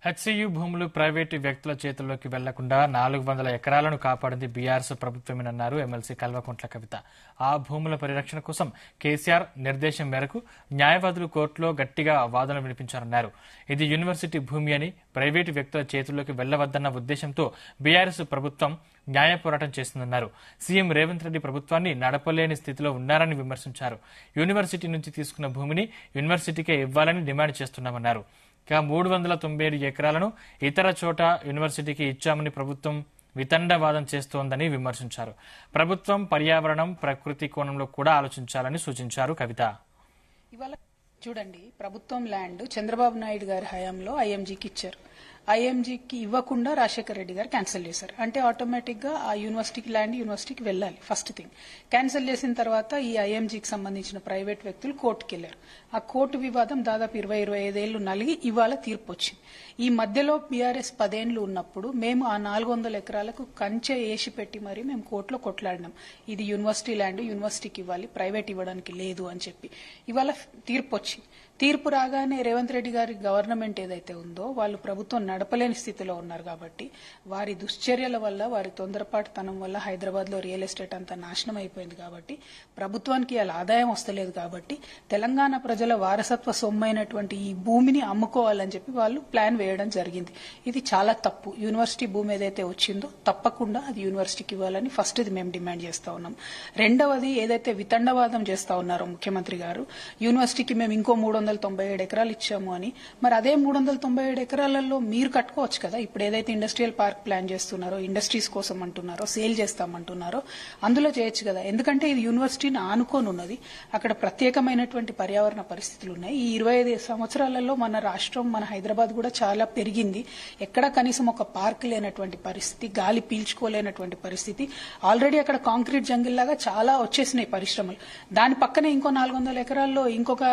HCU భూములు private వ్యక్తుల చేతుల్లోకి వెళ్లకుండా 400 ఎకరాలను కాపాడింది బీఆర్ఎస్ ప్రభుత్వమేనన్నారు ఎమ్మెల్సీ కల్వకుంట్ల కవిత. ఆ భూముల పరిరక్షణ కోసం కేసీఆర్ నిర్దేశం మేరకు న్యాయవాదులు కోర్టులో గట్టిగా వాదనలు వినిపించారన్నారు. ఇది యూనివర్సిటీ భూమి అని ప్రైవేటు వ్యక్తుల చేతుల్లోకి వెళ్లవద్దన్న ఉద్దేశంతో బీఆర్ఎస్ ప్రభుత్వం న్యాయ పోరాటం చేస్తుందన్నారు. సీఎం రేవంత్ రెడ్డి ప్రభుత్వాన్ని నడపలేని స్థితిలో ఉన్నారని విమర్శించారు. యూనివర్సిటీ నుంచి తీసుకున్న భూమిని యూనివర్సిటీకే ఇవ్వాలని డిమాండ్ చేస్తున్నామన్నారు. 397 ఎకరాలను ఇతర చోట యూనివర్సిటీకి ఇచ్చామని ప్రభుత్వం వితండవాదం చేస్తోందని విమర్శించారు. ప్రభుత్వం పర్యావరణం, ప్రకృతి కోణంలో కూడా ఆలోచించాలని సూచించారు కవిత. ఇవాళ చూడండి, ప్రభుత్వం ల్యాండ్ చంద్రబాబు నాయుడు గారి హయాంలో ఐఎంజీకి ఇచ్చారు. ఐఎంజీకి ఇవ్వకుండా రాజశేఖర రెడ్డి గారు క్యాన్సిల్ చేశారు. అంటే ఆటోమేటిక్ గా ఆ యూనివర్సిటీకి ల్యాండ్ యూనివర్సిటీకి వెళ్ళాలి. ఫస్ట్ థింగ్, క్యాన్సిల్ చేసిన తర్వాత ఈ ఐఎంజీకి సంబంధించిన ప్రైవేట్ వ్యక్తులు కోర్టుకి వెళ్లారు. ఆ కోర్టు వివాదం దాదాపు 20-25 ఏళ్లు నలిగి ఇవాళ తీర్పు వచ్చింది. ఈ మధ్యలో బీఆర్ఎస్ 10 ఏళ్లు ఉన్నప్పుడు మేము ఆ 400 ఎకరాలకు కంచె వేసి పెట్టి మరీ మేము కోర్టులో కొట్లాడినాం. ఇది యూనివర్సిటీ ల్యాండ్, యూనివర్సిటీకి ఇవ్వాలి, ప్రైవేట్ ఇవ్వడానికి లేదు అని చెప్పి. ఇవాళ తీర్పు వచ్చింది. తీర్పు రాగానే రేవంత్ రెడ్డి గారి గవర్నమెంట్ ఏదైతే ఉందో వాళ్ళు ప్రభుత్వం నడపలేని స్థితిలో ఉన్నారు. కాబట్టి వారి దుశ్చర్యల వల్ల, వారి తొందరపాటుతనం వల్ల హైదరాబాద్ లో రియల్ ఎస్టేట్ అంతా నాశనం అయిపోయింది. కాబట్టి ప్రభుత్వానికి అలా ఆదాయం వస్తలేదు. కాబట్టి తెలంగాణ ప్రజల వారసత్వ సొమ్మైనటువంటి ఈ భూమిని అమ్ముకోవాలని చెప్పి వాళ్ళు ప్లాన్ వేయడం జరిగింది. ఇది చాలా తప్పు. యూనివర్సిటీ భూమి ఏదైతే వచ్చిందో తప్పకుండా అది యూనివర్సిటీకి ఇవ్వాలని ఫస్ట్ ఇది మేము డిమాండ్ చేస్తా ఉన్నాం. రెండవది, ఏదైతే వితండవాదం చేస్తా ఉన్నారో ముఖ్యమంత్రి గారు, యూనివర్సిటీకి మేము ఇంకో 397 ఎకరాలు ఇచ్చాము అని, మరి అదే 397 ఎకరాలలో మీరు కట్టుకోవచ్చు కదా. ఇప్పుడు ఏదైతే ఇండస్ట్రియల్ పార్క్ ప్లాన్ చేస్తున్నారో, ఇండస్ట్రీస్ కోసం అంటున్నారో, సేల్ చేస్తామంటున్నారో అందులో చేయొచ్చు కదా. ఎందుకంటే ఇది యూనివర్సిటీని ఆనుకొని ఉన్నది. అక్కడ ప్రత్యేకమైనటువంటి పర్యావరణ పరిస్థితులు ఉన్నాయి. ఈ 25 సంవత్సరాలలో మన రాష్ట్రం, మన హైదరాబాద్ కూడా చాలా పెరిగింది. ఎక్కడ కనీసం ఒక పార్క్ లేనటువంటి పరిస్థితి, గాలి పీల్చుకోలేనటువంటి పరిస్థితి. ఆల్రెడీ అక్కడ కాంక్రీట్ జంగిల్ లాగా చాలా వచ్చేసినాయి పరిశ్రమలు. దాని పక్కనే ఇంకో 400 ఎకరాల్లో ఇంకొక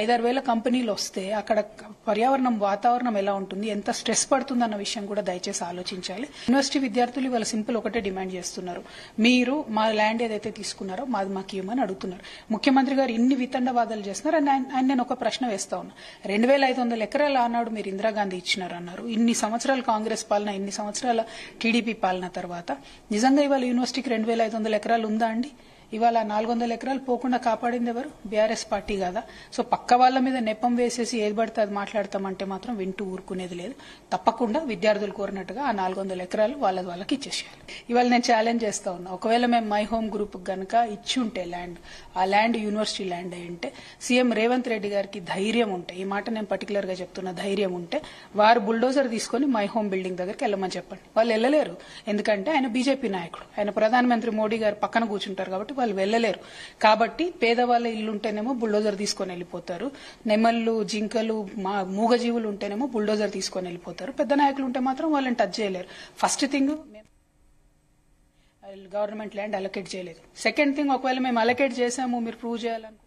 5-6 వేల కంపెనీలు వస్తే అక్కడ పర్యావరణం, వాతావరణం ఎలా ఉంటుంది, ఎంత స్ట్రెస్ పడుతుందన్న విషయం కూడా దయచేసి ఆలోచించాలి. యూనివర్సిటీ విద్యార్థులు ఇవాళ సింపుల్ ఒకటే డిమాండ్ చేస్తున్నారు. మీరు మా ల్యాండ్ ఏదైతే తీసుకున్నారో మాది మాకు ఇవ్వమని అడుగుతున్నారు. ముఖ్యమంత్రి గారు ఇన్ని వితండవాదాలు చేస్తున్నారు. ఆయన నేను ఒక ప్రశ్న వేస్తా ఉన్నా. 2500 ఎకరాలు ఆనాడు మీరు ఇందిరాగాంధీ ఇచ్చినారు అన్నారు. ఇన్ని సంవత్సరాలు కాంగ్రెస్ పాలన, ఇన్ని సంవత్సరాల టీడీపీ పాలన తర్వాత నిజంగా ఇవాళ యూనివర్సిటీకి 2500 ఎకరాలు ఉందా అండి? ఇవాళ 400 ఎకరాలు పోకుండా కాపాడింది ఎవరు? బీఆర్ఎస్ పార్టీ కదా. సో పక్క వాళ్ళ మీద నెపం వేసేసి ఏది పడితే అది మాట్లాడతామంటే మాత్రం వింటూ ఊరుకునేది లేదు. తప్పకుండా విద్యార్థులు కోరినట్టుగా ఆ 400 ఎకరాలు వాళ్ళకి ఇచ్చేసేయాలి. ఇవాళ నేను ఛాలెంజ్ చేస్తా ఉన్నా. ఒకవేళ మేము మై హోమ్ గ్రూప్ గనక ఇచ్చి ఉంటే ల్యాండ్, ఆ ల్యాండ్ యూనివర్సిటీ ల్యాండ్ అయి ఉంటే, సీఎం రేవంత్ రెడ్డి గారికి ధైర్యం ఉంటే, ఈ మాట నేను పర్టికులర్ గా చెప్తున్నా, ధైర్యం ఉంటే వారు బుల్డోజర్ తీసుకుని మై హోమ్ బిల్డింగ్ దగ్గరికి వెళ్ళమని చెప్పండి. వాళ్ళు వెళ్ళలేరు. ఎందుకంటే ఆయన బీజేపీ నాయకుడు, ఆయన ప్రధానమంత్రి మోడీ గారు పక్కన కూర్చుంటారు. కాబట్టి వాళ్ళు వెళ్ళలేరు. కాబట్టి పేదవాళ్ళ ఇల్లు ఉంటేనేమో బుల్డోజర్ తీసుకొని వెళ్ళిపోతారు. నెమళ్ళు, జింకలు, మూగజీవులు ఉంటేనేమో బుల్డోజర్ తీసుకొని వెళ్ళిపోతారు. పెద్ద నాయకులు ఉంటే మాత్రం వాళ్ళని టచ్ చేయలేరు. First thing, government land allocate చేయలేదు. సెకండ్ థింగ్, ఒకవేళ మేము అలొకేట్ చేశాము మీరు ప్రూవ్ చేయాలని